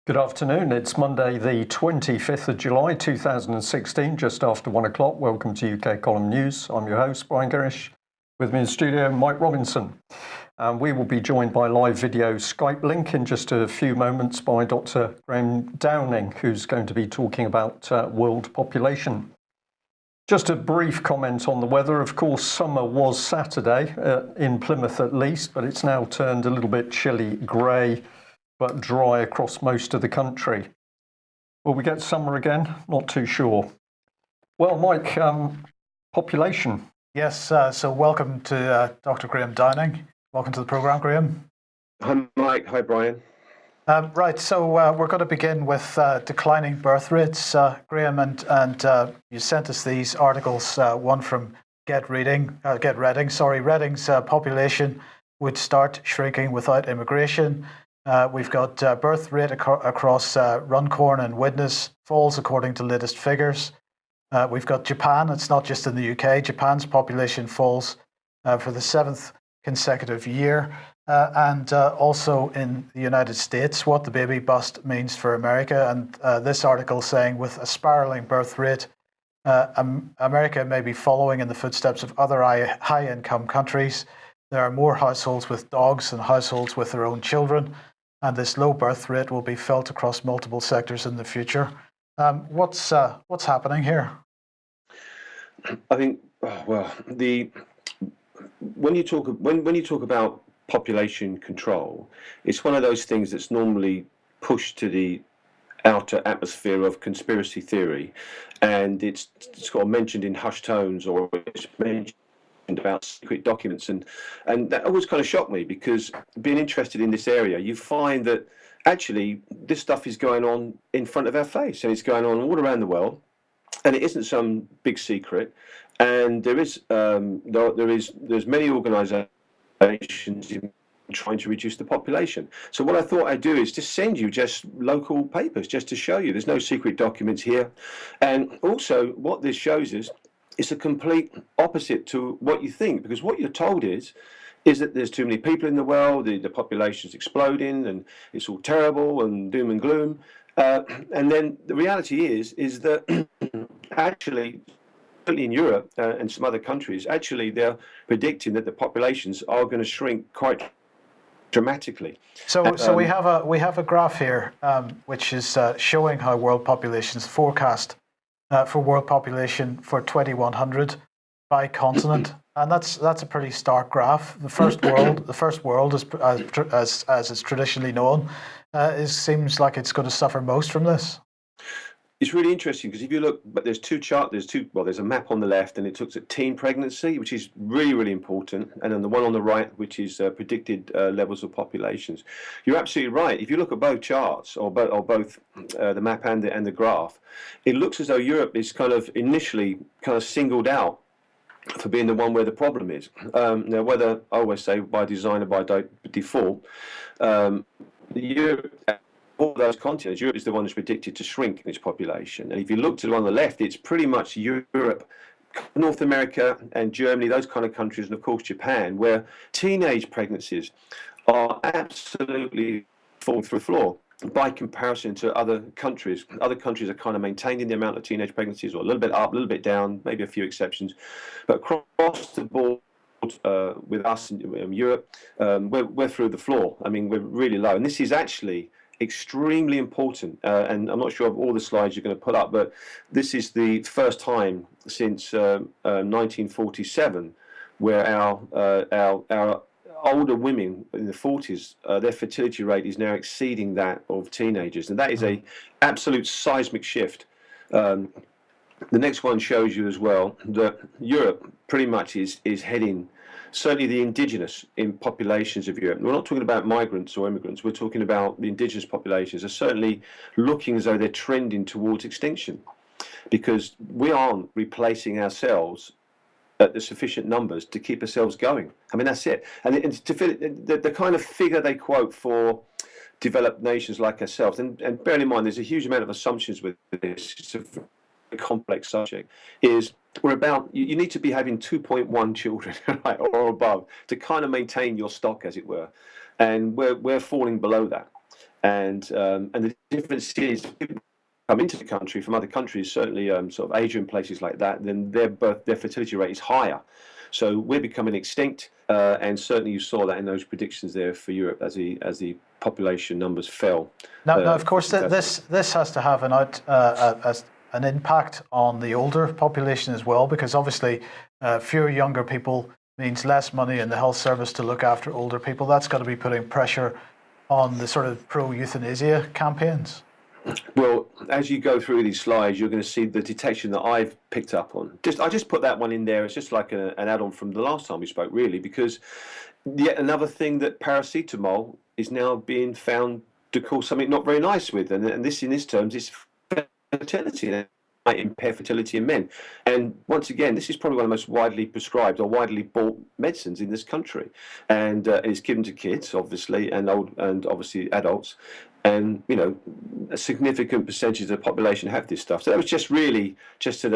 Good afternoon. It's Monday, the 25th of July, 2016, just after 1 o'clock. Welcome to UK Column News. I'm your host, Brian Gerrish. With me in the studio, Mike Robinson. We will be joined by live video Skype link in just a few moments by Dr. Graham Downing, who's going to be talking about world population. Just a brief comment on the weather. Of course, summer was Saturday, in Plymouth at least, but it's now turned a little bit chilly grey, but dry across most of the country. Will we get summer again? Not too sure. Well, Mike, population. Yes, so welcome to Dr. Graham Downing. Welcome to the programme, Graham. Hi, Mike. Hi, Brian. Right, so we're going to begin with declining birth rates, Graham, and you sent us these articles, one from Reading's population would start shrinking without immigration. We've got birth rate across Runcorn and Widnes falls according to latest figures. We've got Japan. It's not just in the UK. Japan's population falls for the 7th consecutive year. And also in the United States, what the baby bust means for America. And this article saying with a spiralling birth rate, America may be following in the footsteps of other high-income countries. There are more households with dogs than households with their own children. And this low birth rate will be felt across multiple sectors in the future. What's happening here? I think, when you talk about population control, it's one of those things that's normally pushed to the outer atmosphere of conspiracy theory, and it's sort of mentioned in hushed tones, or it's mentioned about secret documents, and that always kind of shocked me, because being interested in this area, you find that actually this stuff is going on in front of our face, and it's going on all around the world, and it isn't some big secret. And there's many organisations trying to reduce the population. So what I thought I'd do is just send you just local papers, just to show you there's no secret documents here. And also what this shows is it's a complete opposite to what you think, because what you're told is that there's too many people in the world, the population's exploding, and it's all terrible and doom and gloom. And then the reality is that actually, in Europe and some other countries, actually they're predicting that the populations are going to shrink quite dramatically. So we have a graph here which is showing how world populations forecast for world population for 2100 by continent, and that's a pretty stark graph. The first world, as it's traditionally known, seems like it's going to suffer most from this. It's really interesting, because if you look, but there's a map on the left, and it looks at teen pregnancy, which is really, really important, and then the one on the right, which is predicted levels of populations. You're absolutely right. If you look at both charts, or both the map and the graph, it looks as though Europe is initially singled out for being the one where the problem is. Now, whether, I always say, by design or by default, Europe, all those continents, Europe is the one that's predicted to shrink in its population. And if you look to the one on the left, it's pretty much Europe, North America and Germany, those kind of countries, and of course Japan, where teenage pregnancies are absolutely falling through the floor by comparison to other countries. Other countries are kind of maintaining the amount of teenage pregnancies, or a little bit up, a little bit down, maybe a few exceptions. But across the board, with us in Europe, we're through the floor. I mean, we're really low. And this is actually extremely important, and I'm not sure of all the slides you're going to put up, but this is the first time since 1947 where our older women in the 40s, their fertility rate is now exceeding that of teenagers, and that is a absolute seismic shift. The next one shows you as well that Europe pretty much is heading, certainly the indigenous in populations of Europe. We're not talking about migrants or immigrants, we're talking about the indigenous populations are certainly looking as though they're trending towards extinction, because we aren't replacing ourselves at the sufficient numbers to keep ourselves going. I mean, that's it. And to fit the kind of figure they quote for developed nations like ourselves, and bearing in mind there's a huge amount of assumptions with this, it's a very complex subject, is you need to be having 2.1 children, right, or above, to kind of maintain your stock, as it were, and we're falling below that. and the difference is people come into the country from other countries, certainly sort of Asia and places like that, then their fertility rate is higher. So we're becoming extinct, and certainly you saw that in those predictions there for Europe as the population numbers fell. Now, of course, this has to have an impact on the older population as well, because obviously fewer younger people means less money in the health service to look after older people. That's got to be putting pressure on the sort of pro-euthanasia campaigns. Well, as you go through these slides, you're going to see the detection that I've picked up on. I just put that one in there. It's just like an add-on from the last time we spoke, really, because yet another thing that paracetamol is now being found to cause something not very nice with, and this in this terms is fertility. It might impair fertility in men. And once again, this is probably one of the most widely prescribed or widely bought medicines in this country, and it's given to kids, obviously, and obviously adults. And a significant percentage of the population have this stuff. So that was just really just a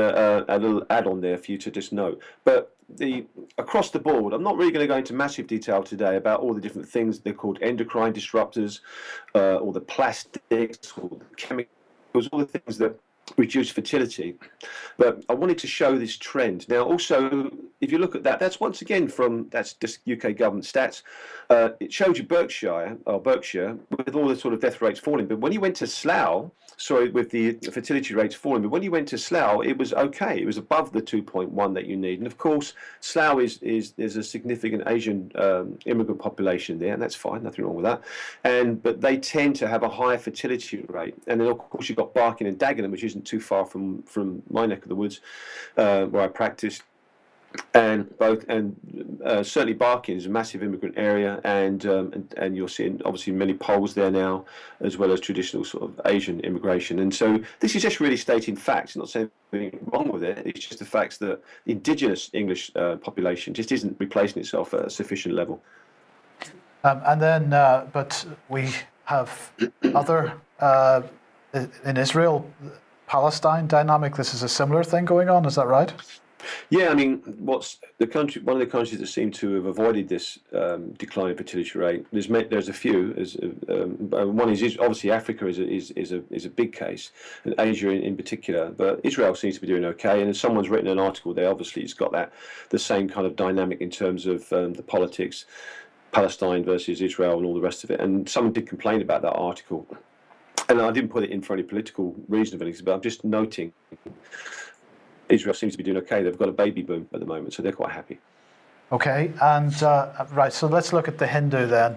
little add-on there for you to just know. But across the board, I'm not really going to go into massive detail today about all the different things they're called endocrine disruptors, or the plastics, or the chemicals, all the things that reduce fertility. But I wanted to show this trend. Now, also, if you look at that, that's once again that's just UK government stats. It shows you Berkshire, with all the sort of death rates falling. But when you went to Slough, with the fertility rates falling, but when you went to Slough, it was okay. It was above the 2.1 that you need. And of course, Slough there's a significant Asian immigrant population there, and that's fine, nothing wrong with that. But they tend to have a higher fertility rate. And then of course you've got Barking and Dagenham, which isn't too far from my neck of the woods, where I practiced. And certainly Barking is a massive immigrant area, and you're seeing obviously many Poles there now, as well as traditional sort of Asian immigration. And so this is just really stating facts, not saying anything wrong with it. It's just the facts that the indigenous English population just isn't replacing itself at a sufficient level. And then, but we have other in Israel, Palestine dynamic. This is a similar thing going on. Is that right? Yeah, I mean, one of the countries that seem to have avoided this decline in fertility rate. There's a few. One is obviously Africa is a big case, and Asia in particular. But Israel seems to be doing okay. And someone's written an article there. Obviously, it's got the same kind of dynamic in terms of the politics, Palestine versus Israel, and all the rest of it. And someone did complain about that article, and I didn't put it in for any political reason of anything, but I'm just noting. Israel seems to be doing okay. They've got a baby boom at the moment, so they're quite happy. Okay, and right, so let's look at the Hindu then.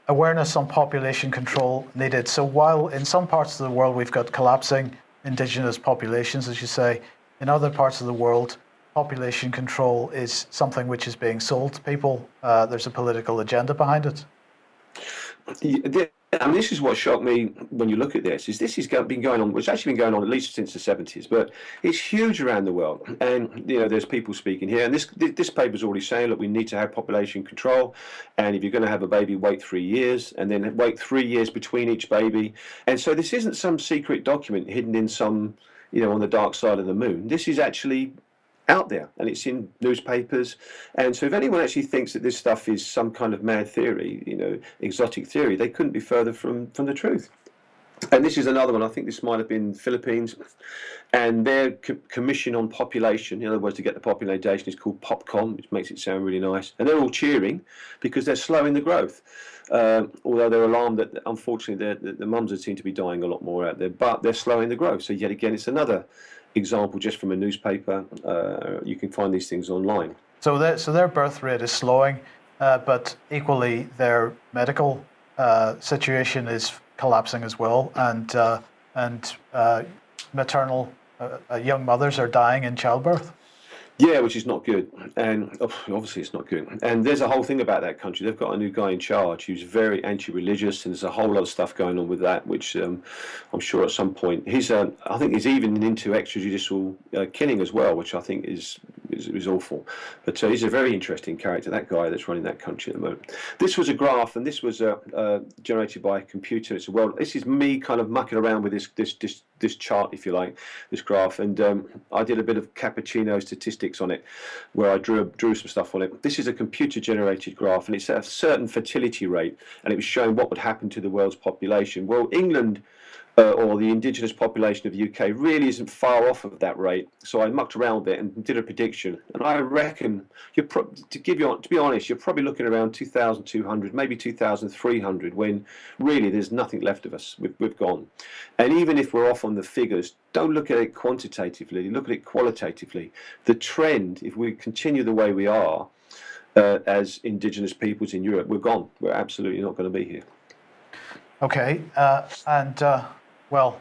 Awareness on population control needed. So while in some parts of the world we've got collapsing indigenous populations, as you say, in other parts of the world, population control is something which is being sold to people. There's a political agenda behind it. I mean, this is what shocked me when you look at this. This has been going on. It's actually been going on at least since the 70s, but it's huge around the world. And there's people speaking here, and this paper's already saying, look, we need to have population control, and if you're going to have a baby, wait 3 years, and then wait 3 years between each baby. And so this isn't some secret document hidden in some, on the dark side of the moon. This is actually out there, and it's in newspapers. And so if anyone actually thinks that this stuff is some kind of mad theory, exotic theory, they couldn't be further from the truth. And this is another one. I think this might have been Philippines, and their commission on population, in other words, to get the population, is called PopCon, which makes it sound really nice. And they're all cheering because they're slowing the growth. Although they're alarmed that, unfortunately, the mums seem to be dying a lot more out there, but they're slowing the growth. So yet again, it's another example just from a newspaper. You can find these things online. So their birth rate is slowing, but equally their medical situation is collapsing as well, and maternal young mothers are dying in childbirth. Yeah, which is not good, and obviously it's not good. And there's a whole thing about that country. They've got a new guy in charge who's very anti-religious, and there's a whole lot of stuff going on with that, which I'm sure at some point I think he's even into extrajudicial killing as well, which I think is it was awful. But he's a very interesting character, that guy that's running that country at the moment. This was a graph, and this was generated by a computer. This is me kind of mucking around with this chart, if you like, this graph, and I did a bit of cappuccino statistics on it, where I drew some stuff on it. This is a computer-generated graph, and it's at a certain fertility rate, and it was showing what would happen to the world's population. Well, England, or the indigenous population of the UK, really isn't far off of that rate. So I mucked around with it and did a prediction, and I reckon to be honest, you're probably looking around 2,200, maybe 2,300, when really there's nothing left of us. We've gone. And even if we're off on the figures, don't look at it quantitatively, look at it qualitatively. The trend, if we continue the way we are as indigenous peoples in Europe, we're gone. We're absolutely not going to be here. Okay, well,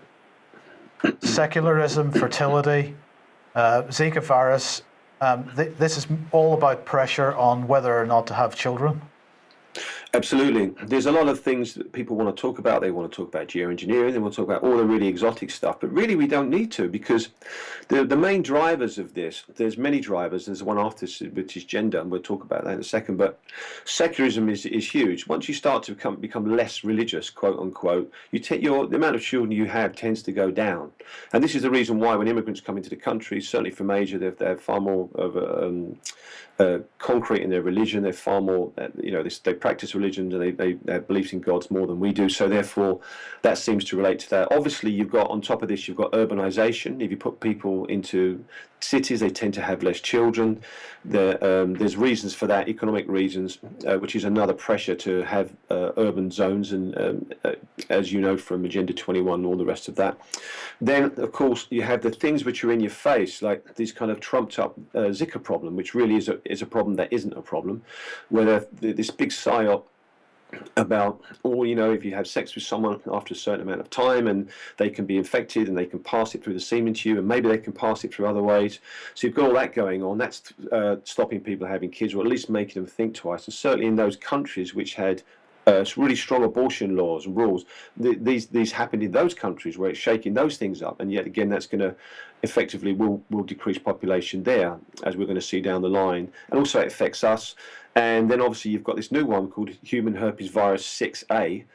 secularism, fertility, Zika virus, this is all about pressure on whether or not to have children. Absolutely. There's a lot of things that people want to talk about. They want to talk about geoengineering. They want to talk about all the really exotic stuff. But really, we don't need to, because the main drivers of this, there's many drivers. There's one after this, which is gender, and we'll talk about that in a second. But secularism is huge. Once you start to become less religious, quote unquote, the amount of children you have tends to go down. And this is the reason why when immigrants come into the country, certainly from Asia, they're far more of concrete in their religion. They're far more, they practice religion, and they have beliefs in gods more than we do. So therefore, that seems to relate to that. Obviously, you've got on top of this, you've got urbanization. If you put people into cities, they tend to have less children. There's reasons for that, economic reasons, which is another pressure to have urban zones, and as you know from Agenda 21 and all the rest of that. Then, of course, you have the things which are in your face, like this kind of trumped up Zika problem, which really is a problem that isn't a problem, where this big psyop about, if you have sex with someone after a certain amount of time, and they can be infected, and they can pass it through the semen to you, and maybe they can pass it through other ways. So you've got all that going on. That's stopping people having kids, or at least making them think twice. And certainly in those countries which had really strong abortion laws and rules, these happened in those countries where it's shaking those things up. And yet again, that's going to effectively will decrease population there, as we're going to see down the line. And also it affects us. And then obviously you've got this new one called human herpes virus 6A,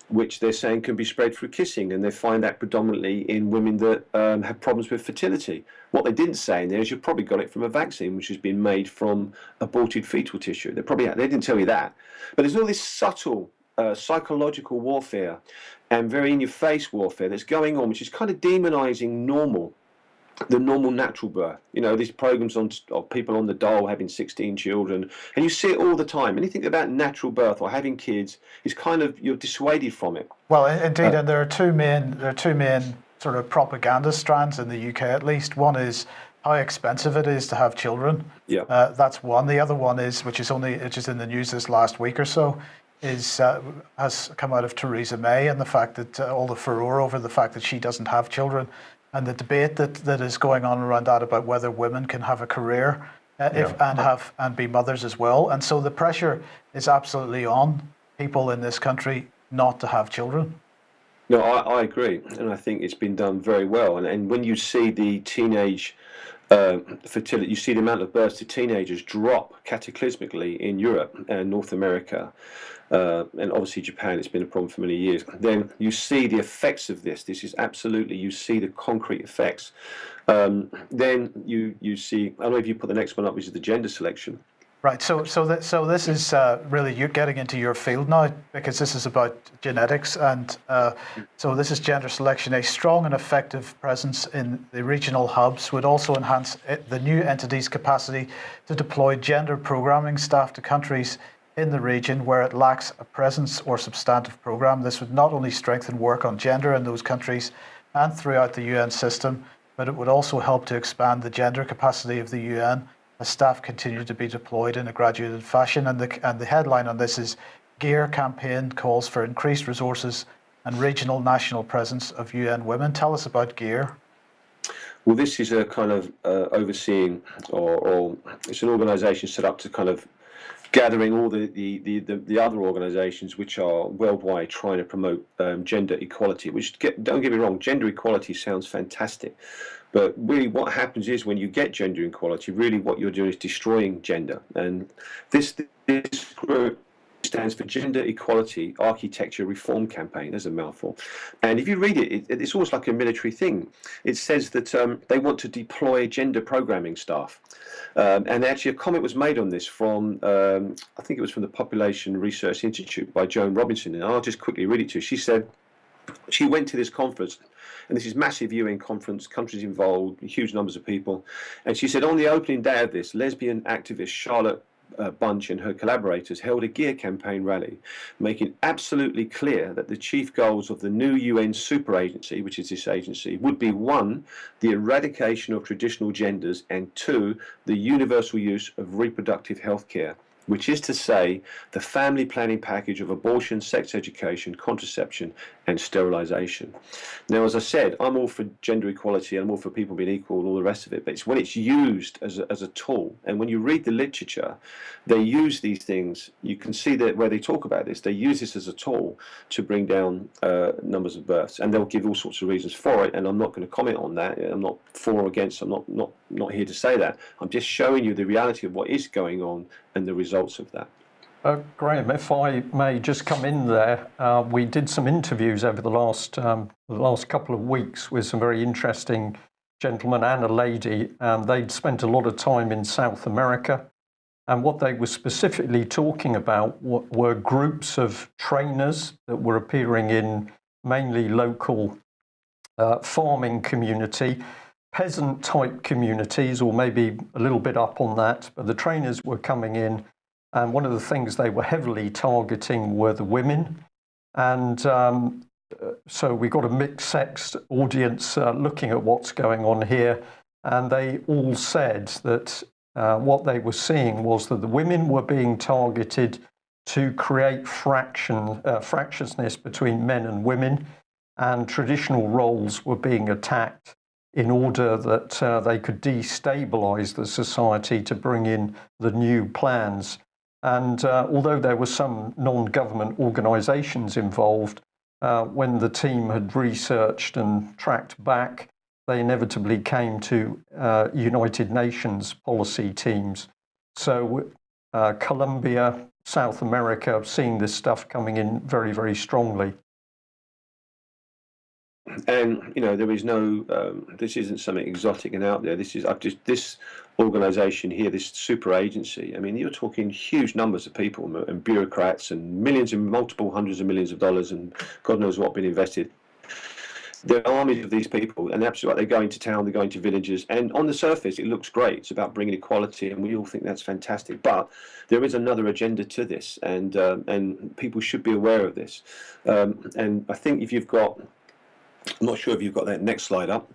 which they're saying can be spread through kissing, and they find that predominantly in women that have problems with fertility. What they didn't say in there is you've probably got it from a vaccine which has been made from aborted fetal tissue. They didn't tell you that. But there's all this subtle psychological warfare and very in-your-face warfare that's going on, which is kind of demonizing the normal natural birth. These programs of people on the dole having 16 children, and you see it all the time. Anything about natural birth or having kids is kind of, you're dissuaded from it. Well, indeed, and there are two main sort of propaganda strands in the UK, at least. One is how expensive it is to have children. Yeah, that's one. The other one is, which is in the news this last week or so, has come out of Theresa May, and the fact that all the furore over the fact that she doesn't have children. And the debate that is going on around that about whether women can have a career and be mothers as well. And so the pressure is absolutely on people in this country not to have children. No, I agree, and I think it's been done very well. And when you see the teenage fertility, you see the amount of births to teenagers drop cataclysmically in Europe and North America. And obviously Japan, it's been a problem for many years. Then you see the effects of this. This is absolutely, you see the concrete effects. Then you see, I don't know if you put the next one up, which is the gender selection. Right. So this is really, you're getting into your field now, because this is about genetics, and so this is gender selection. A strong and effective presence in the regional hubs would also enhance the new entity's capacity to deploy gender programming staff to countries in the region where it lacks a presence or substantive program. This would not only strengthen work on gender in those countries and throughout the UN system, but it would also help to expand the gender capacity of the UN as staff continue to be deployed in a graduated fashion. And the headline on this is GEAR campaign calls for increased resources and regional national presence of UN women. Tell us about GEAR. Well, this is a kind of overseeing, or it's an organisation set up to kind of gathering all the other organisations which are worldwide trying to promote gender equality. Don't get me wrong, gender equality sounds fantastic, but really what happens is when you get gender equality, really what you're doing is destroying gender. And this group stands for Gender Equality Architecture Reform Campaign. There's a mouthful. And if you read it, it's almost like a military thing. It says that they want to deploy gender programming staff. And actually a comment was made on this from, I think it was from the Population Research Institute by Joan Robinson. And I'll just quickly read it to you. She said, she went to this conference, and this is massive UN conference, countries involved, huge numbers of people. And she said on the opening day of this, lesbian activist Charlotte Bunch and her collaborators held a gear campaign rally, making absolutely clear that the chief goals of the new UN super agency, which is this agency, would be 1, the eradication of traditional genders, and 2, the universal use of reproductive health care, which is to say the family planning package of abortion, sex education, contraception and sterilisation. Now, as I said, I'm all for gender equality and I'm all for people being equal and all the rest of it, but it's when it's used as a tool. And when you read the literature, they use these things. You can see that where they talk about this, they use this as a tool to bring down numbers of births, and they'll give all sorts of reasons for it, and I'm not going to comment on that. I'm not for or against. I'm not here to say that. I'm just showing you the reality of what is going on and the results of that. Graham, if I may just come in there, we did some interviews over the last couple of weeks with some very interesting gentlemen and a lady. They'd spent a lot of time in South America, and what they were specifically talking about were groups of trainers that were appearing in mainly local farming community, peasant-type communities, or maybe a little bit up on that, but the trainers were coming in. And one of the things they were heavily targeting were the women. And so we got a mixed-sex audience looking at what's going on here. And they all said that what they were seeing was that the women were being targeted to create fractiousness between men and women, and traditional roles were being attacked in order that they could destabilize the society to bring in the new plans. And although there were some non-government organizations involved, when the team had researched and tracked back, they inevitably came to United Nations policy teams. So Colombia, South America, seeing this stuff coming in very, very strongly. And there is no. This isn't something exotic and out there. This is this organisation here, this super agency. I mean, you're talking huge numbers of people and bureaucrats and millions and multiple hundreds of millions of dollars and God knows what been invested. There are armies of these people, and absolutely, they go into town, they go into villages, and on the surface, it looks great. It's about bringing equality, and we all think that's fantastic. But there is another agenda to this, and people should be aware of this. And I think if you've got. I'm not sure if you've got that next slide up.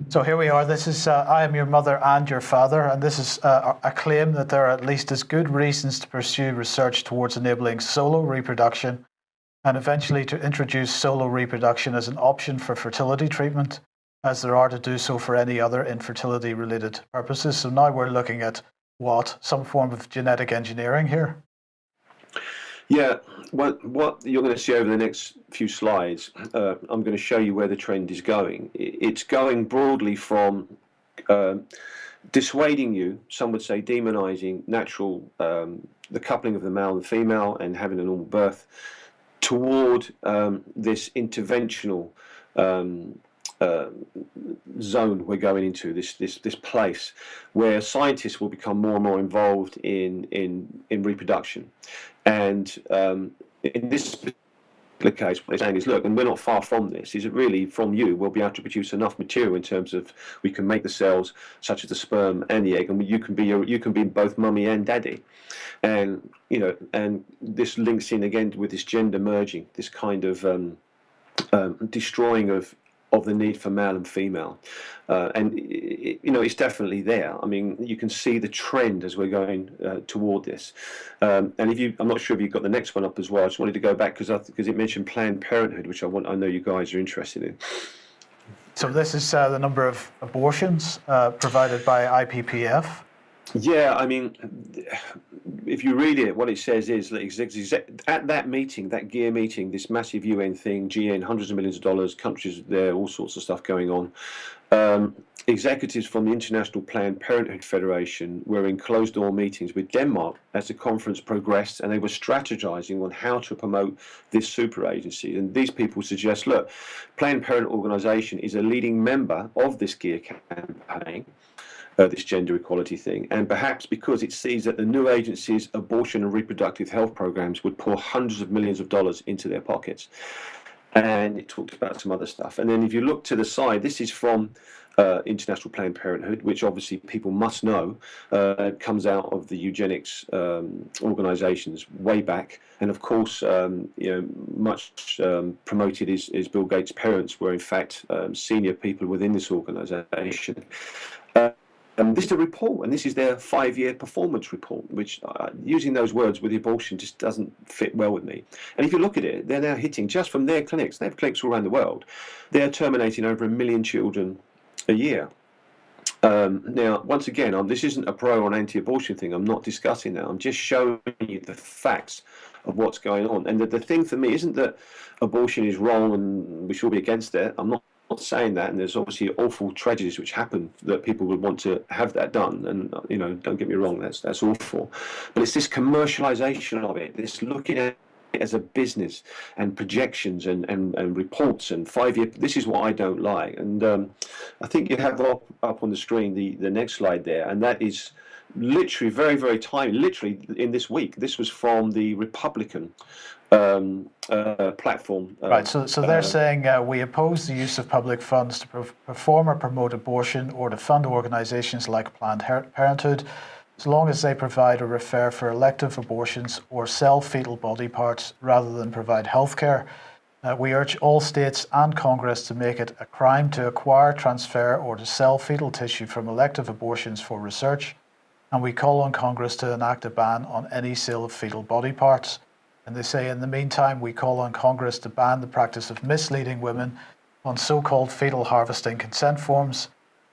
So here we are. This is I am your mother and your father, and this is a claim that there are at least as good reasons to pursue research towards enabling solo reproduction and eventually to introduce solo reproduction as an option for fertility treatment as there are to do so for any other infertility related purposes. So now we're looking at some form of genetic engineering here. Yeah, what you're going to see over the next few slides, I'm going to show you where the trend is going. It's going broadly from dissuading you, some would say demonizing natural, the coupling of the male and female and having a normal birth, toward this interventional zone we're going into, this place where scientists will become more and more involved in reproduction. And in this particular case, what they're saying is, look, and we're not far from this, is it really from you, we'll be able to produce enough material in terms of we can make the cells, such as the sperm and the egg, and you can be both mummy and daddy. And, and this links in again with this gender merging, this kind of destroying of the need for male and female, and it's definitely there. I mean, you can see the trend as we're going toward this. And I'm not sure if you've got the next one up as well. I just wanted to go back because it mentioned Planned Parenthood, which I know you guys are interested in. So this is the number of abortions provided by IPPF. Yeah, I mean, if you read it, what it says is that at that meeting, that GEAR meeting, this massive UN thing, GN, hundreds of millions of dollars, countries there, all sorts of stuff going on. Executives from the International Planned Parenthood Federation were in closed-door meetings with Denmark as the conference progressed, and they were strategizing on how to promote this super agency. And these people suggest, look, Planned Parenthood organization is a leading member of this GEAR campaign, this gender equality thing, and perhaps because it sees that the new agency's abortion and reproductive health programs would pour hundreds of millions of dollars into their pockets. And it talked about some other stuff. And then if you look to the side, this is from International Planned Parenthood, which obviously people must know, comes out of the eugenics organizations way back. And of course, much promoted is Bill Gates' parents were in fact senior people within this organization. This is a report, and this is their 5-year performance report, which using those words with abortion just doesn't fit well with me. And if you look at it, they're now hitting, just from their clinics, they have clinics all around the world, they're terminating over 1 million children a year. Now, once again, this isn't a pro or an anti-abortion thing. I'm not discussing that. I'm just showing you the facts of what's going on. And the thing for me isn't that abortion is wrong and we should be against it. I'm not saying that, and there's obviously awful tragedies which happen that people would want to have that done, and don't get me wrong, that's awful, but it's this commercialization of it, this looking at it as a business and projections and reports and 5-year. This is what I don't like, and I think you have up on the screen the next slide there, and that is literally very, very tiny, literally in this week. This was from the Republican platform. Right, so they're saying we oppose the use of public funds to perform or promote abortion or to fund organizations like Planned Parenthood, as long as they provide or refer for elective abortions or sell fetal body parts rather than provide health care. We urge all states and Congress to make it a crime to acquire, transfer, or to sell fetal tissue from elective abortions for research, and we call on Congress to enact a ban on any sale of fetal body parts. And they say, in the meantime, we call on Congress to ban the practice of misleading women on so-called fetal harvesting consent forms,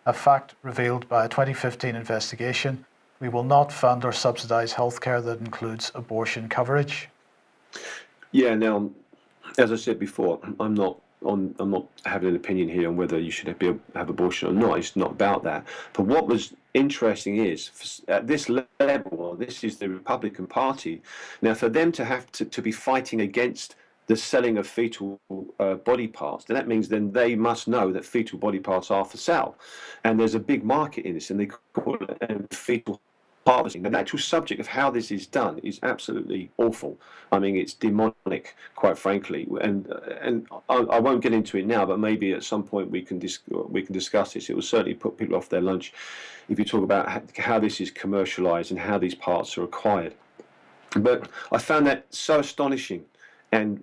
a fact revealed by a 2015 investigation. We will not fund or subsidise healthcare that includes abortion coverage. Yeah, now, as I said before, I'm not having an opinion here on whether you should have abortion or not. It's not about that. But what was interesting is, at this level, this is the Republican Party. Now, for them to have to be fighting against the selling of fetal body parts, then that means then they must know that fetal body parts are for sale. And there's a big market in this, and they call it fetal harvesting. The actual subject of how this is done is absolutely awful. I mean, it's demonic, quite frankly. And I won't get into it now, but maybe at some point we can discuss this. It will certainly put people off their lunch if you talk about how this is commercialized and how these parts are acquired. But I found that so astonishing. And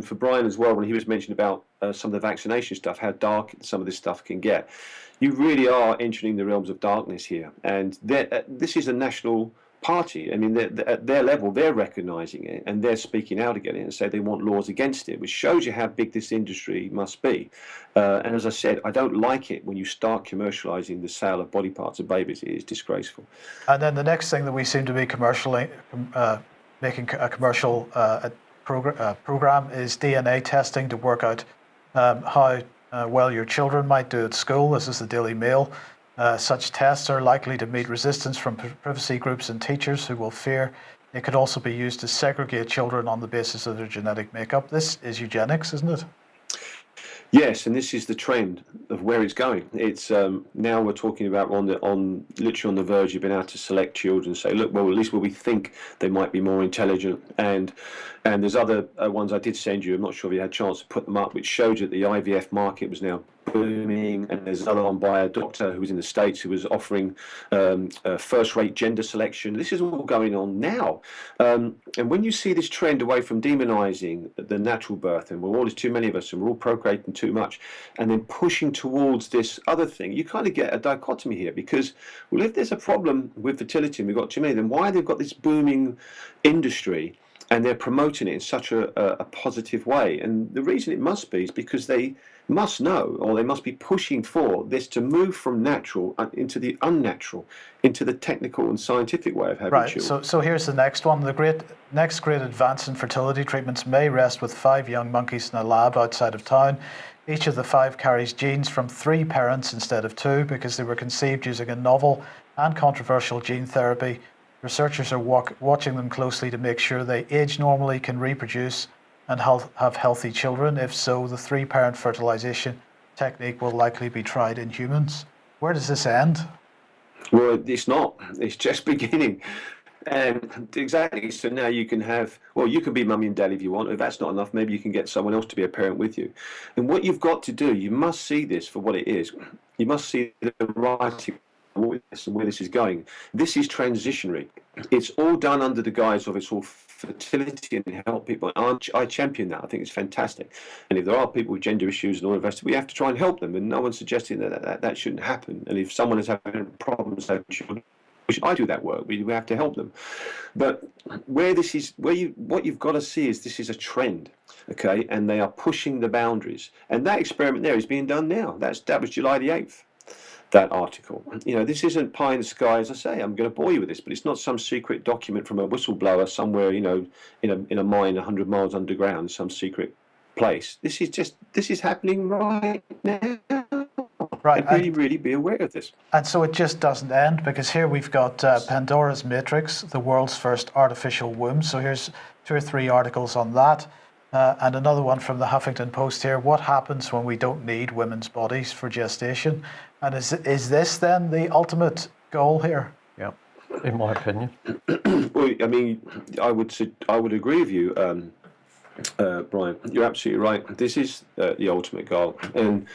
for Brian as well, when he was mentioning about some of the vaccination stuff, how dark some of this stuff can get, you really are entering the realms of darkness here. And this is a national party. I mean, at their level, they're recognizing it and they're speaking out against it and say they want laws against it, which shows you how big this industry must be. And as I said, I don't like it when you start commercializing the sale of body parts of babies. It is disgraceful. And then the next thing that we seem to be making a commercial program is DNA testing to work out how well your children might do at school. This is the Daily Mail. Such tests are likely to meet resistance from privacy groups and teachers who will fear it could also be used to segregate children on the basis of their genetic makeup. This is eugenics, isn't it? Yes, and this is the trend of where it's going. It's now we're talking about literally on the verge of being able to select children and say, look, well, at least where we think they might be more intelligent. And there's other ones I did send you. I'm not sure if you had a chance to put them up, which showed you that the IVF market was now booming. And there's another one by a doctor who was in the States who was offering first-rate gender selection. This is all going on now. And when you see this trend away from demonizing the natural birth, and there's too many of us and we're all procreating too much, and then pushing towards this other thing, you kind of get a dichotomy here, because, well, if there's a problem with fertility and we've got too many, then why they've got this booming industry and they're promoting it in such a positive way. And the reason it must be is because they must know, or they must be pushing for this to move from natural into the unnatural, into the technical and scientific way of having Right. children. So here's the next one. The next great advance in fertility treatments may rest with 5 young monkeys in a lab outside of town. Each of the 5 carries genes from 3 parents instead of 2 because they were conceived using a novel and controversial gene therapy. Researchers are watching them closely to make sure they age normally, can reproduce, and have healthy children. If so, the 3-parent fertilization technique will likely be tried in humans. Where does this end? Well, it's not. It's just beginning. And exactly. So now you can have, well, you can be mummy and daddy if you want. If that's not enough, maybe you can get someone else to be a parent with you. And what you've got to do, you must see this for what it is. You must see the writing and where this is going. This is transitionary. It's all done under the guise of it's all fertility and help people. I champion that. I think it's fantastic. And if there are people with gender issues and all the rest, we have to try and help them. And no one's suggesting that shouldn't happen. And if someone is having problems, I do that work. We have to help them. But where this is, what you've got to see is this is a trend, okay? And they are pushing the boundaries. And that experiment there is being done now. That was July the 8th. That article. You know, this isn't pie in the sky, as I say. I'm going to bore you with this, but it's not some secret document from a whistleblower somewhere, you know, in a mine 100 miles underground, some secret place. This is happening right now. Right. And really be aware of this. And so it just doesn't end, because here we've got Pandora's Matrix, the world's first artificial womb. So here's 2 or 3 articles on that. And another one from the Huffington Post here. What happens when we don't need women's bodies for gestation? And is this then the ultimate goal here? Yeah, in my opinion. Well, I mean, I would agree with you, Brian. You're absolutely right. This is the ultimate goal. And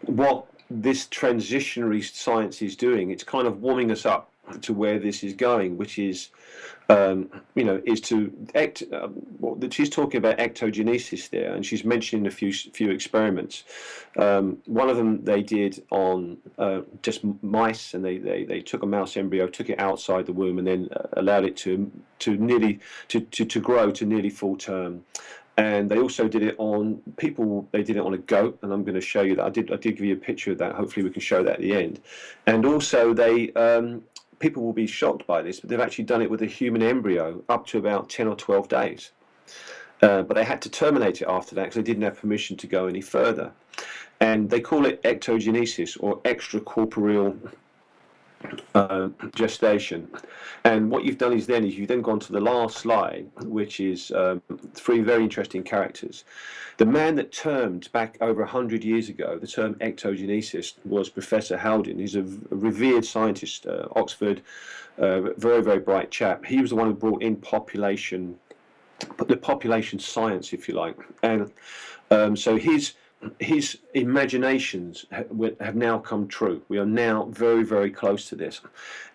what this transitionary science is doing, it's kind of warming us up to where this is going, which is, you know, is to she's talking about ectogenesis there, and she's mentioning a few experiments. One of them they did on just mice, and they took a mouse embryo, took it outside the womb, and then allowed it to grow to nearly full term. And they also did it on people. They did it on a goat, and I'm going to show you that. I did give you a picture of that. Hopefully, we can show that at the end. And also, they people will be shocked by this, but they've actually done it with a human embryo up to about 10 or 12 days. But they had to terminate it after that because they didn't have permission to go any further. And they call it ectogenesis, or extracorporeal gestation. And what you've done is you've then gone to the last slide, which is 3 very interesting characters. The man that termed back over 100 years ago the term ectogenesis was Professor Haldane. He's a revered scientist, Oxford, very, very bright chap. He was the one who brought in the population science, if you like. And so his imaginations have now come true. We are now very, very close to this.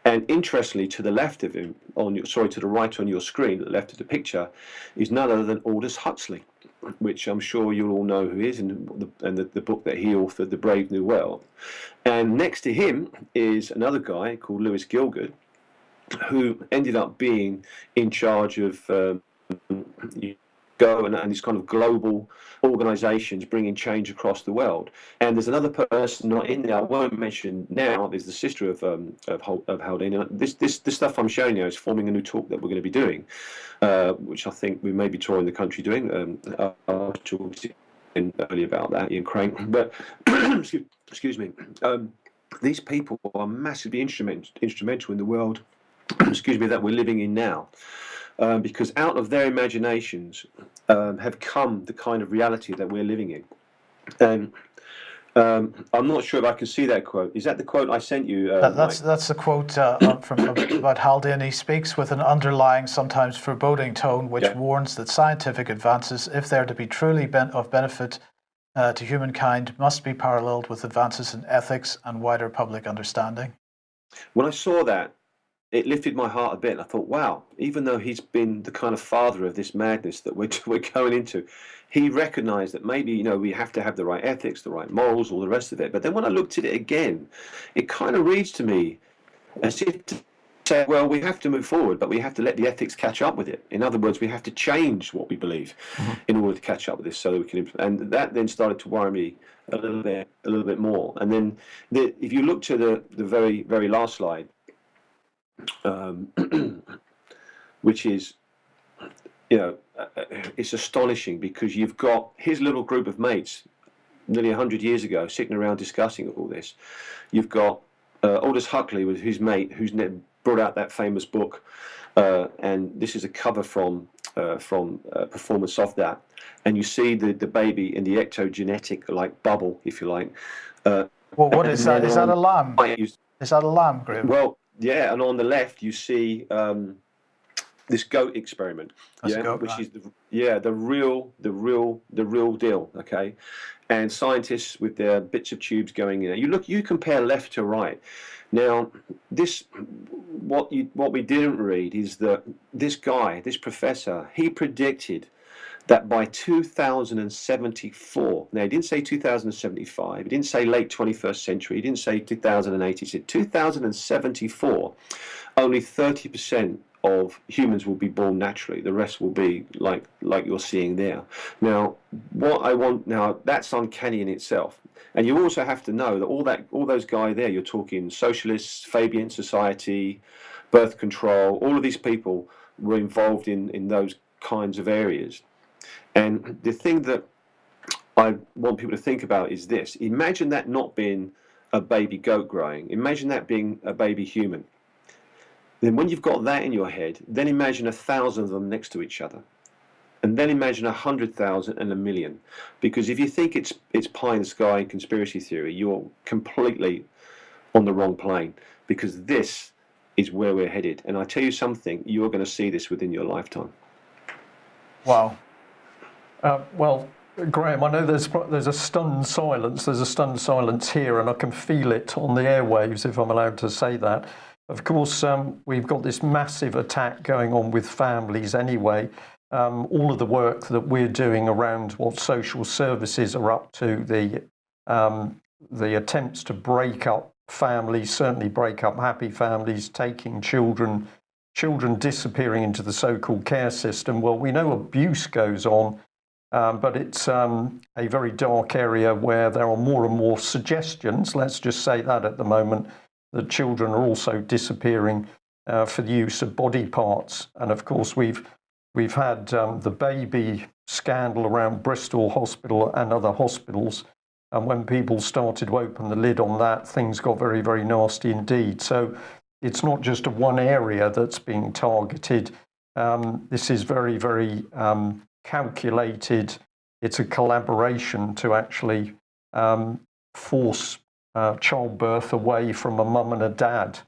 And interestingly, to the left of him, to the right on your screen, at the left of the picture, is none other than Aldous Huxley, which I'm sure you'll all know who he is, and the book that he authored, The Brave New World. And next to him is another guy called Lewis Gilgud, who ended up being in charge of and these kind of global organisations bringing change across the world. And there's another person not in there I won't mention now. There's the sister of Haldane. And this stuff I'm showing you is forming a new talk that we're going to be doing, which I think we may be touring the country doing. I'll talk earlier about that, Ian Crane. But excuse me. These people are massively instrumental in the world. Excuse me, that we're living in now. Because out of their imaginations have come the kind of reality that we're living in. And I'm not sure if I can see that quote. Is that the quote I sent you? That's the quote from about Haldane. He speaks with an underlying, sometimes foreboding tone, which warns that scientific advances, if they're to be truly of benefit to humankind, must be paralleled with advances in ethics and wider public understanding. When I saw that, it lifted my heart a bit, and I thought, wow, even though he's been the kind of father of this madness that we're going into, he recognised that maybe, you know, we have to have the right ethics, the right morals, all the rest of it. But then when I looked at it again, it kind of reads to me as if to say, well, we have to move forward, but we have to let the ethics catch up with it. In other words, we have to change what we believe in order to catch up with this, so that we can. And that then started to worry me a little bit more. And then, if you look to the very, very last slide, which is, it's astonishing, because you've got his little group of mates nearly 100 years ago sitting around discussing all this. You've got Aldous Huxley with his mate, who's brought out that famous book, and this is a cover from performance of that, and you see the baby in the ectogenetic bubble, if you like. Well, what is that? Is that a lamb? Is that a lamb, Graham? Well, yeah, and on the left you see this goat experiment, which is the real deal. Okay, and scientists with their bits of tubes going in. You compare left to right. Now, what we didn't read is that this professor, he predicted that by 2074, now he didn't say 2075, he didn't say late 21st century, he didn't say 2080, he said 2074, only 30% of humans will be born naturally. The rest will be like you're seeing there. Now, that's uncanny in itself. And you also have to know that all those guys there, you're talking socialists, Fabian Society, birth control, all of these people were involved in those kinds of areas. And the thing that I want people to think about is this. Imagine that not being a baby goat growing. Imagine that being a baby human. Then when you've got that in your head, then imagine 1,000 of them next to each other. And then imagine 100,000 and 1,000,000. Because if you think it's pie in the sky and conspiracy theory, you're completely on the wrong plane. Because this is where we're headed. And I tell you something, you're going to see this within your lifetime. Wow. Well, Graham, I know there's a stunned silence. There's a stunned silence here, and I can feel it on the airwaves, if I'm allowed to say that. Of course, we've got this massive attack going on with families anyway. All of the work that we're doing around what social services are up to, the attempts to break up families, certainly break up happy families, taking children disappearing into the so-called care system. Well, we know abuse goes on, but it's a very dark area where there are more and more suggestions, let's just say that at the moment, that children are also disappearing for the use of body parts. And of course, we've had the baby scandal around Bristol Hospital and other hospitals. And when people started to open the lid on that, things got very, very nasty indeed. So it's not just one area that's being targeted. This is very, very calculated. It's a collaboration to actually force childbirth away from a mum and a dad.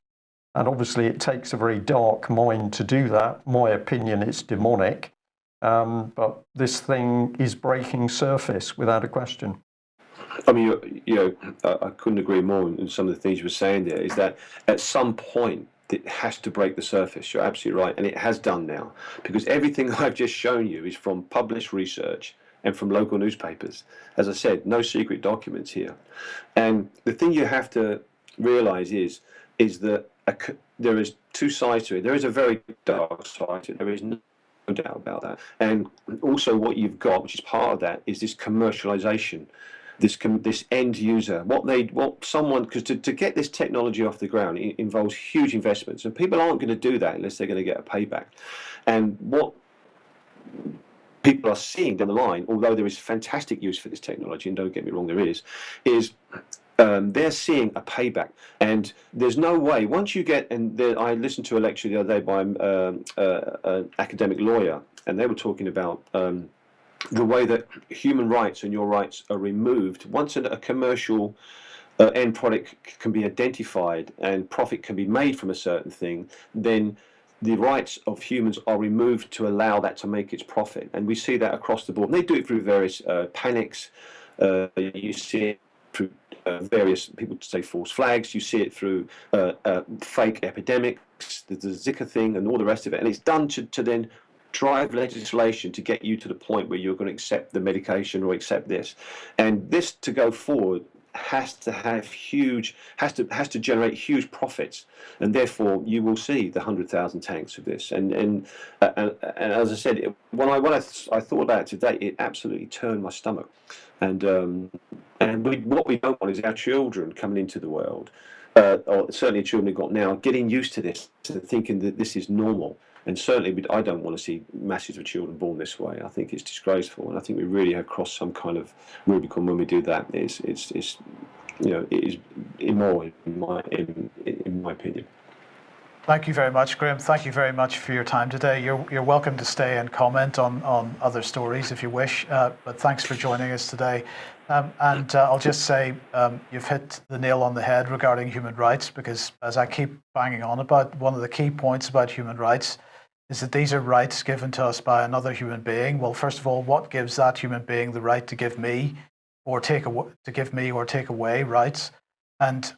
And obviously it takes a very dark mind to do that. My opinion, it's demonic. But this thing is breaking surface without a question. I mean, I couldn't agree more in some of the things you were saying there, is that at some point it has to break the surface. You're absolutely right. And it has done now, because everything I've just shown you is from published research and from local newspapers. As I said, no secret documents here. And the thing you have to realize is that there is two sides to it. There is a very dark side to it. There is no doubt about that. And also what you've got, which is part of that, is this commercialization. This end user, because to get this technology off the ground, it involves huge investments, and people aren't going to do that unless they're going to get a payback. And what people are seeing down the line, although there is fantastic use for this technology, and don't get me wrong, there is they're seeing a payback. And there's no way, once you get, I listened to a lecture the other day by an academic lawyer, and they were talking about the way that human rights and your rights are removed. Once a commercial end product can be identified and profit can be made from a certain thing, then the rights of humans are removed to allow that to make its profit. And we see that across the board. And they do it through various panics. You see it through various, people say false flags. You see it through fake epidemics, the Zika thing and all the rest of it. And it's done to then drive legislation to get you to the point where you're going to accept the medication or accept this. And this, to go forward, has to has to generate huge profits, and therefore you will see the 100,000 tanks of this. And as I said, when I thought about it today, it absolutely turned my stomach. And what we don't want is our children coming into the world, or certainly children who've got now, getting used to this and thinking that this is normal. And certainly, I don't want to see masses of children born this way. I think it's disgraceful, and I think we really have crossed some kind of Rubicon when we do that. It is immoral in my opinion. Thank you very much, Graham. Thank you very much for your time today. You're welcome to stay and comment on other stories if you wish, but thanks for joining us today. And I'll just say you've hit the nail on the head regarding human rights, because as I keep banging on about, one of the key points about human rights is that these are rights given to us by another human being. Well, first of all, what gives that human being the right to give me or take away rights? And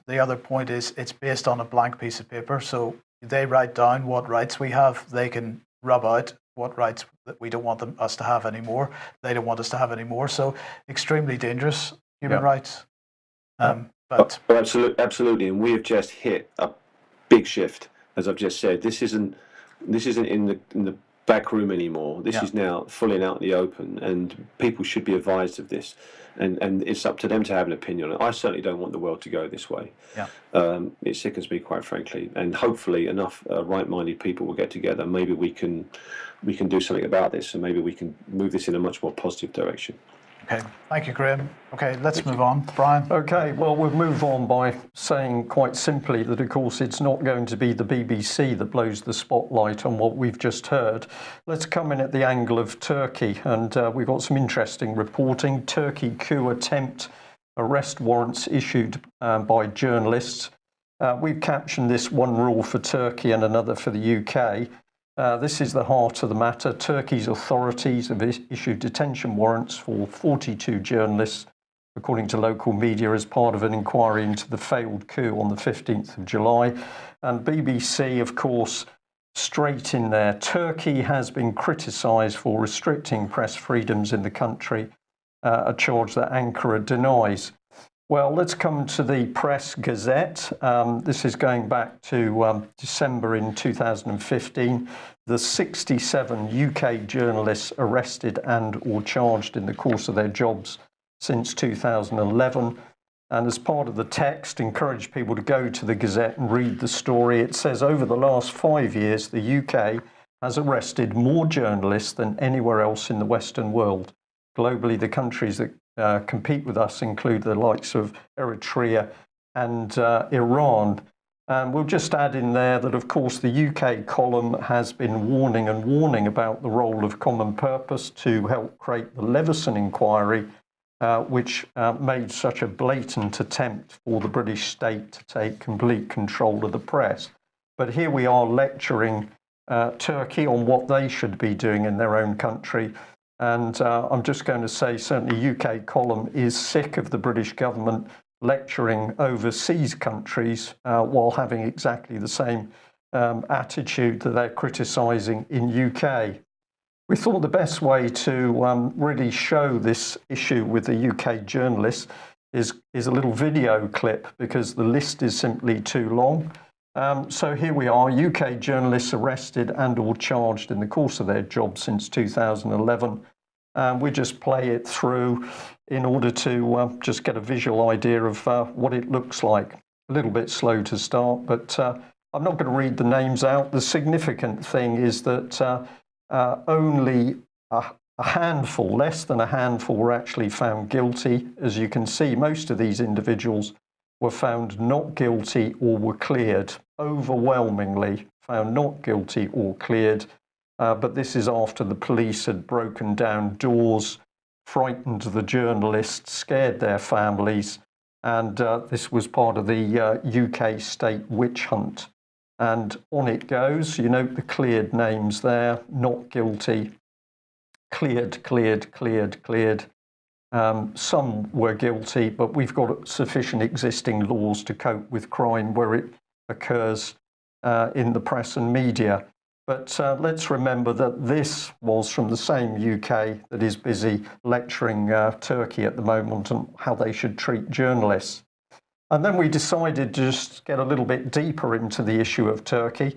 the other point is it's based on a blank piece of paper. So they write down what rights we have. They can rub out what rights that we don't want us to have anymore. They don't want us to have anymore. So extremely dangerous human rights. But absolutely, and we have just hit a big shift, as I've just said. This isn't in the back room anymore. This is now fully out in the open, and people should be advised of this. And it's up to them to have an opinion on it. I certainly don't want the world to go this way. It sickens me, quite frankly. And hopefully enough right-minded people will get together. Maybe we can do something about this, and maybe we can move this in a much more positive direction. Okay, thank you, Graham. Okay, let's move on. Brian? Okay, well, we'll move on by saying quite simply that, of course, it's not going to be the BBC that blows the spotlight on what we've just heard. Let's come in at the angle of Turkey, and we've got some interesting reporting. Turkey coup attempt, arrest warrants issued by journalists. We've captioned this one rule for Turkey and another for the UK. This is the heart of the matter. Turkey's authorities have issued detention warrants for 42 journalists, according to local media, as part of an inquiry into the failed coup on the 15th of July. And BBC, of course, straight in there. Turkey has been criticised for restricting press freedoms in the country, a charge that Ankara denies. Well, let's come to the Press Gazette. This is going back to December in 2015. The 67 UK journalists arrested and or charged in the course of their jobs since 2011. And as part of the text, encourage people to go to the Gazette and read the story. It says, over the last 5 years, the UK has arrested more journalists than anywhere else in the Western world. Globally, the countries that compete with us include the likes of Eritrea and Iran. And we'll just add in there that, of course, the UK column has been warning about the role of Common Purpose to help create the Leveson inquiry, which made such a blatant attempt for the British state to take complete control of the press. But here we are lecturing Turkey on what they should be doing in their own country. And I'm just going to say, certainly UK column is sick of the British government lecturing overseas countries while having exactly the same attitude that they're criticising in UK. We thought the best way to really show this issue with the UK journalists is a little video clip, because the list is simply too long. So here we are, UK journalists arrested and or charged in the course of their job since 2011. We just play it through in order to just get a visual idea of what it looks like. A little bit slow to start, but I'm not going to read the names out. The significant thing is that only a handful, less than a handful, were actually found guilty. As you can see, most of these individuals were found not guilty or were cleared. Overwhelmingly found not guilty or cleared. But this is after the police had broken down doors, frightened the journalists, scared their families, and this was part of the UK state witch hunt. And on it goes. You note the cleared names there: not guilty, cleared, cleared, cleared, cleared. Some were guilty, but we've got sufficient existing laws to cope with crime where it occurs in the press and media. But let's remember that this was from the same UK that is busy lecturing Turkey at the moment on how they should treat journalists. And then we decided to just get a little bit deeper into the issue of Turkey.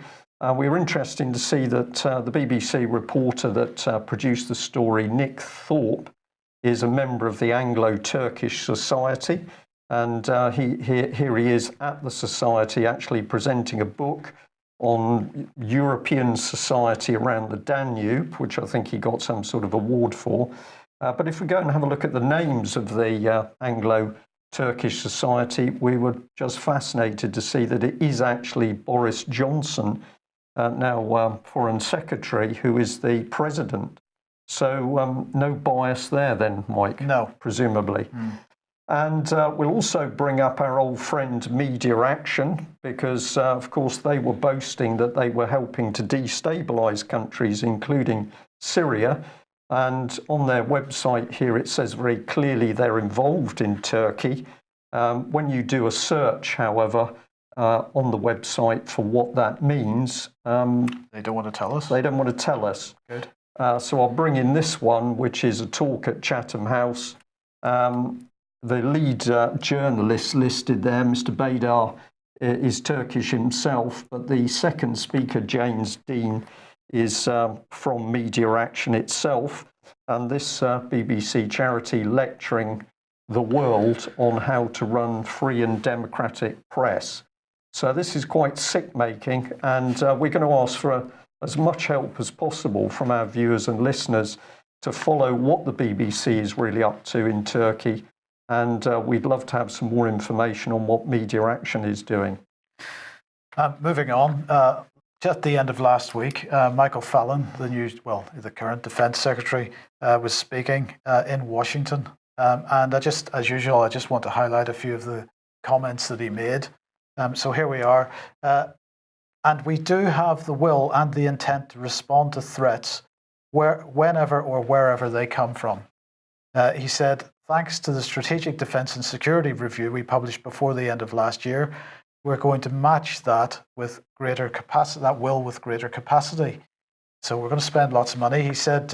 We were interested to see that the BBC reporter that produced the story, Nick Thorpe, is a member of the Anglo-Turkish Society. And here he is at the Society actually presenting a book on European society around the Danube, which I think he got some sort of award for. But if we go and have a look at the names of the Anglo-Turkish Society, we were just fascinated to see that it is actually Boris Johnson, now Foreign Secretary, who is the president. So no bias there then, Mike? No. Presumably. And we'll also bring up our old friend Media Action because, of course, they were boasting that they were helping to destabilise countries, including Syria. And on their website here, it says very clearly they're involved in Turkey. When you do a search, however, on the website for what that means... they don't want to tell us? They don't want to tell us. Good. So I'll bring in this one, which is a talk at Chatham House. The lead journalist listed there, Mr. Baydar, is Turkish himself, but the second speaker, James Dean, is from Media Action itself, and this BBC charity lecturing the world on how to run free and democratic press. So this is quite sick-making, and we're going to ask for as much help as possible from our viewers and listeners to follow what the BBC is really up to in Turkey. And we'd love to have some more information on what Media Action is doing. Moving on, just at the end of last week, Michael Fallon, the current Defence Secretary, was speaking in Washington. And as usual, I just want to highlight a few of the comments that he made. So here we are. And we do have the will and the intent to respond to threats whenever or wherever they come from. He said, thanks to the Strategic Defence and Security Review we published before the end of last year, we're going to match that with greater capacity, that will with greater capacity. So we're going to spend lots of money. He said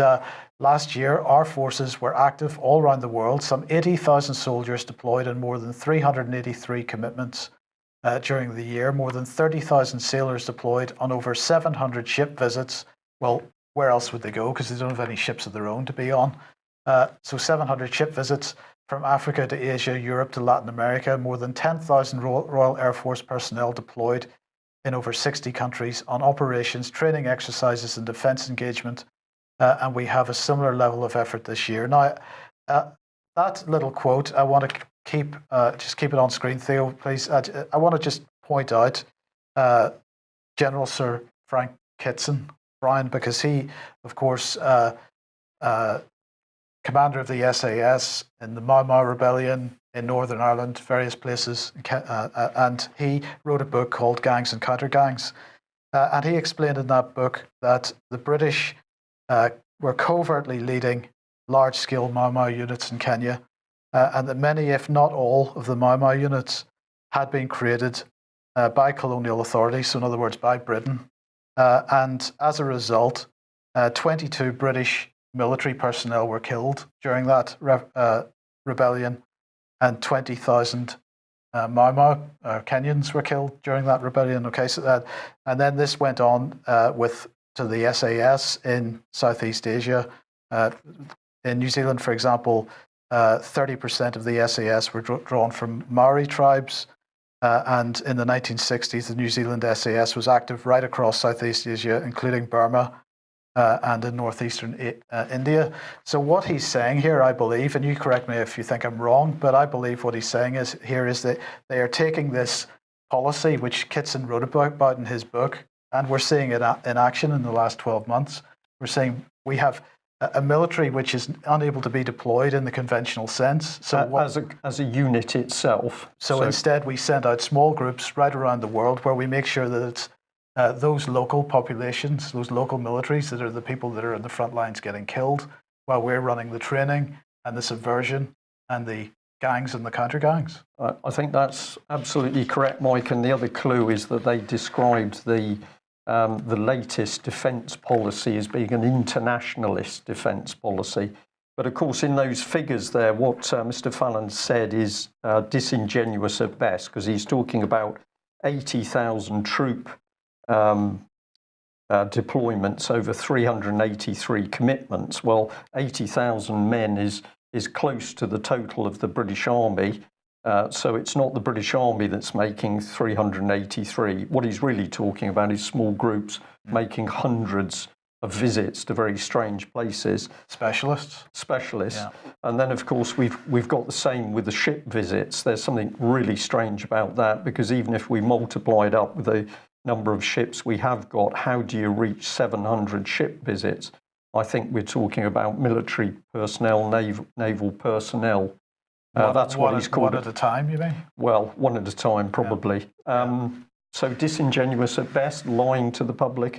last year our forces were active all around the world, some 80,000 soldiers deployed in more than 383 commitments during the year, more than 30,000 sailors deployed on over 700 ship visits. Well, where else would they go? Because they don't have any ships of their own to be on. So 700 ship visits from Africa to Asia, Europe to Latin America, more than 10,000 Royal Air Force personnel deployed in over 60 countries on operations, training exercises and defence engagement. And we have a similar level of effort this year. Now, that little quote, I want to keep it on screen, Theo, please. I want to just point out General Sir Frank Kitson, Brian, because he, of course, commander of the SAS in the Mau Mau Rebellion in Northern Ireland, various places, and he wrote a book called Gangs and Counter-Gangs. And he explained in that book that the British were covertly leading large-scale Mau Mau units in Kenya, and that many, if not all, of the Mau Mau units had been created by colonial authorities, so in other words, by Britain. And as a result, 22 British military personnel were killed during that rebellion, and 20,000 Mau Mau Kenyans were killed during that rebellion. Okay, so that, and then this went on to the SAS in Southeast Asia. In New Zealand, for example, 30% of the SAS were drawn from Maori tribes. And in the 1960s, the New Zealand SAS was active right across Southeast Asia, including Burma, and in northeastern India. So what he's saying here, I believe, and you correct me if you think I'm wrong, but I believe what he's saying is that they are taking this policy, which Kitson wrote about in his book, and we're seeing it in action in the last 12 months. We're saying we have a military which is unable to be deployed in the conventional sense. So as a unit itself. So instead, we send out small groups right around the world where we make sure that it's those local populations, those local militaries that are the people that are in the front lines getting killed, while we're running the training and the subversion and the gangs and the counter-gangs. I think that's absolutely correct, Mike. And the other clue is that they described the the latest defence policy as being an internationalist defence policy. But of course, in those figures there, what Mr. Fallon said is disingenuous at best, because he's talking about 80,000 troop deployments over 383 commitments. Well, 80,000 men is close to the total of the British Army. So it's not the British Army that's making 383. What he's really talking about is small groups making hundreds of visits to very strange places. Specialists. Yeah. And then, of course, we've got the same with the ship visits. There's something really strange about that, because even if we multiply it up with the number of ships we have got, how do you reach 700 ship visits? I think we're talking about military personnel, naval personnel. That's what he's called. One at a time, you mean? Well, one at a time, probably. Yeah. So disingenuous at best, lying to the public,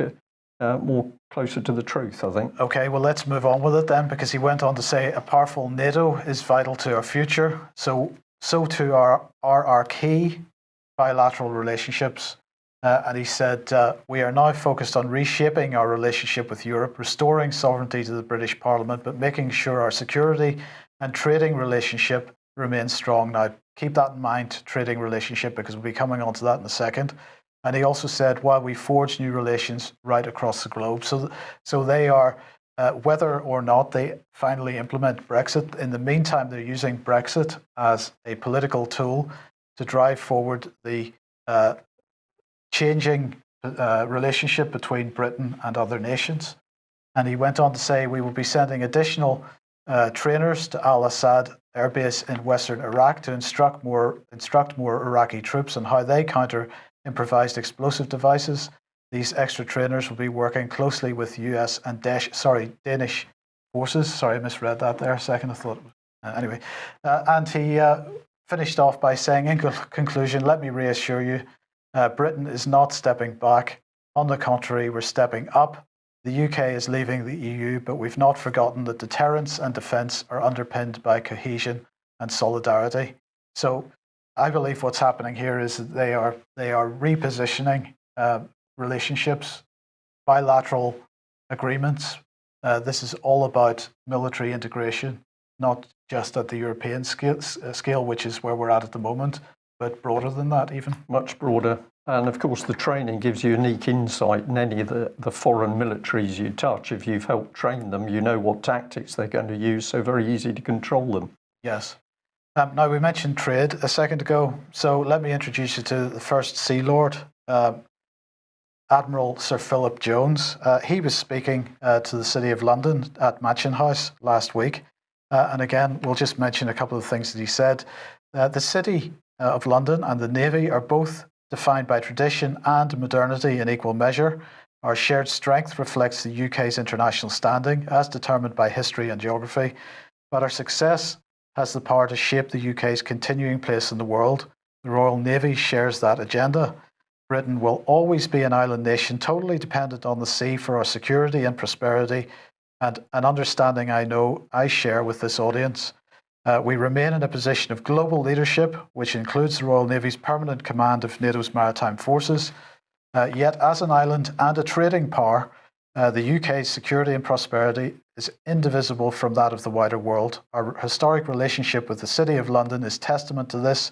more closer to the truth, I think. Okay, well, let's move on with it then, because he went on to say a powerful NATO is vital to our future. So too are our key bilateral relationships. And he said, we are now focused on reshaping our relationship with Europe, restoring sovereignty to the British Parliament, but making sure our security and trading relationship remains strong. Now, keep that in mind, trading relationship, because we'll be coming on to that in a second. And he also said, while we forge new relations right across the globe. So they are, whether or not they finally implement Brexit, in the meantime, they're using Brexit as a political tool to drive forward the changing relationship between Britain and other nations. And he went on to say, we will be sending additional trainers to Al-Assad Air Base in Western Iraq to instruct more Iraqi troops on how they counter improvised explosive devices. These extra trainers will be working closely with US and Danish forces. Sorry, I misread that there a second. I thought, anyway. And he finished off by saying, in conclusion, let me reassure you, Britain is not stepping back. On the contrary, we're stepping up. The UK is leaving the EU, but we've not forgotten that deterrence and defence are underpinned by cohesion and solidarity. So I believe what's happening here is that they are repositioning relationships, bilateral agreements. This is all about military integration, not just at the European scale, which is where we're at the moment, but broader than that even. Much broader. And of course, the training gives you unique insight in any of the foreign militaries you touch. If you've helped train them, you know what tactics they're going to use, so very easy to control them. Yes. Now, we mentioned trade a second ago, so let me introduce you to the First Sea Lord, Admiral Sir Philip Jones. He was speaking to the City of London at Mansion House last week. And again, we'll just mention a couple of things that he said. The City of London and the Navy are both defined by tradition and modernity in equal measure. Our shared strength reflects the UK's international standing, as determined by history and geography. But our success has the power to shape the UK's continuing place in the world. The Royal Navy shares that agenda. Britain will always be an island nation, totally dependent on the sea for our security and prosperity, and an understanding I know I share with this audience. We remain in a position of global leadership, which includes the Royal Navy's permanent command of NATO's maritime forces. Yet, as an island and a trading power, the UK's security and prosperity is indivisible from that of the wider world. Our historic relationship with the City of London is testament to this.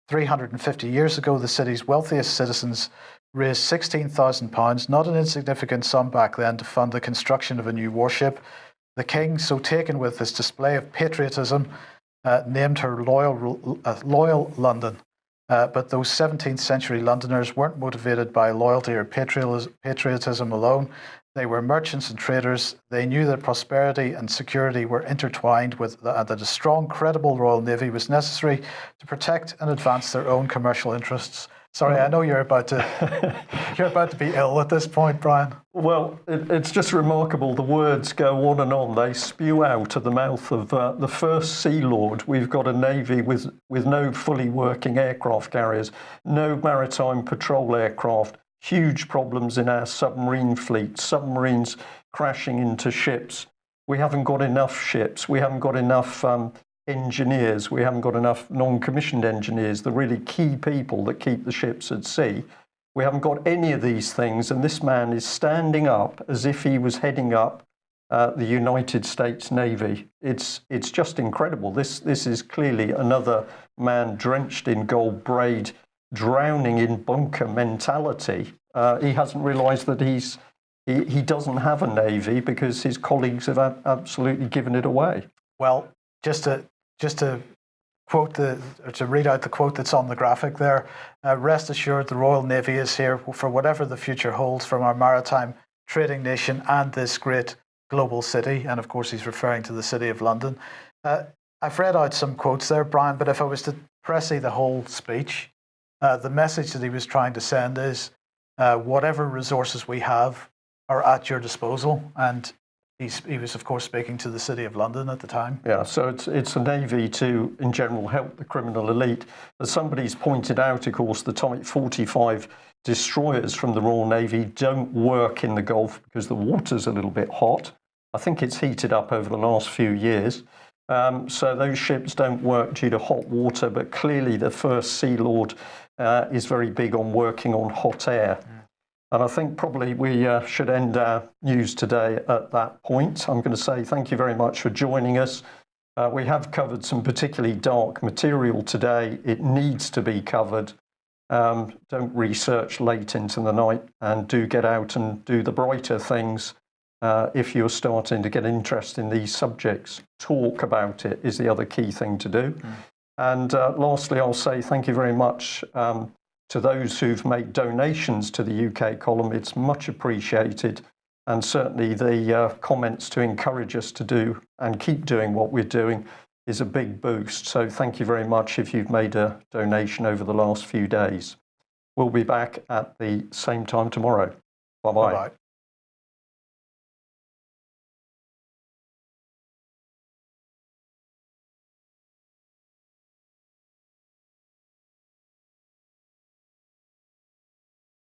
350 years ago, the city's wealthiest citizens raised £16,000, not an insignificant sum back then, to fund the construction of a new warship. The King, so taken with this display of patriotism, named her Loyal London. But those 17th century Londoners weren't motivated by loyalty or patriotism alone. They were merchants and traders. They knew that prosperity and security were intertwined with that a strong, credible Royal Navy was necessary to protect and advance their own commercial interests. Sorry, I know you're about to be ill at this point, Brian. Well, it's just remarkable. The words go on and on. They spew out of the mouth of the First Sea Lord. We've got a navy with no fully working aircraft carriers, no maritime patrol aircraft, huge problems in our submarine fleet, submarines crashing into ships. We haven't got enough ships. We haven't got enough engineers. We haven't got enough non-commissioned engineers, the really key people that keep the ships at sea. We haven't got any of these things, and this man is standing up as if he was heading up the United States Navy. It's just incredible. This is clearly another man drenched in gold braid, drowning in bunker mentality. He hasn't realised that he doesn't have a navy because his colleagues have absolutely given it away. Well, just to quote to read out the quote that's on the graphic there. Rest assured, the Royal Navy is here for whatever the future holds from our maritime trading nation and this great global city. And of course, he's referring to the City of London. I've read out some quotes there, Brian, but if I was to press the whole speech, the message that he was trying to send is whatever resources we have are at your disposal. And he was, of course, speaking to the City of London at the time. Yeah, so it's a navy to, in general, help the criminal elite. As somebody's pointed out, of course, the Type 45 destroyers from the Royal Navy don't work in the Gulf because the water's a little bit hot. I think it's heated up over the last few years. So those ships don't work due to hot water, but clearly the First Sea Lord is very big on working on hot air. And I think probably we should end our news today at that point. I'm going to say thank you very much for joining us. We have covered some particularly dark material today. It needs to be covered. Don't research late into the night, and do get out and do the brighter things if you're starting to get interest in these subjects. Talk about it is the other key thing to do. And lastly, I'll say thank you very much to those who've made donations to the UK column. It's much appreciated, and certainly the comments to encourage us to do and keep doing what we're doing is a big boost. So thank you very much if you've made a donation over the last few days. We'll be back at the same time tomorrow. Bye-bye. Bye-bye.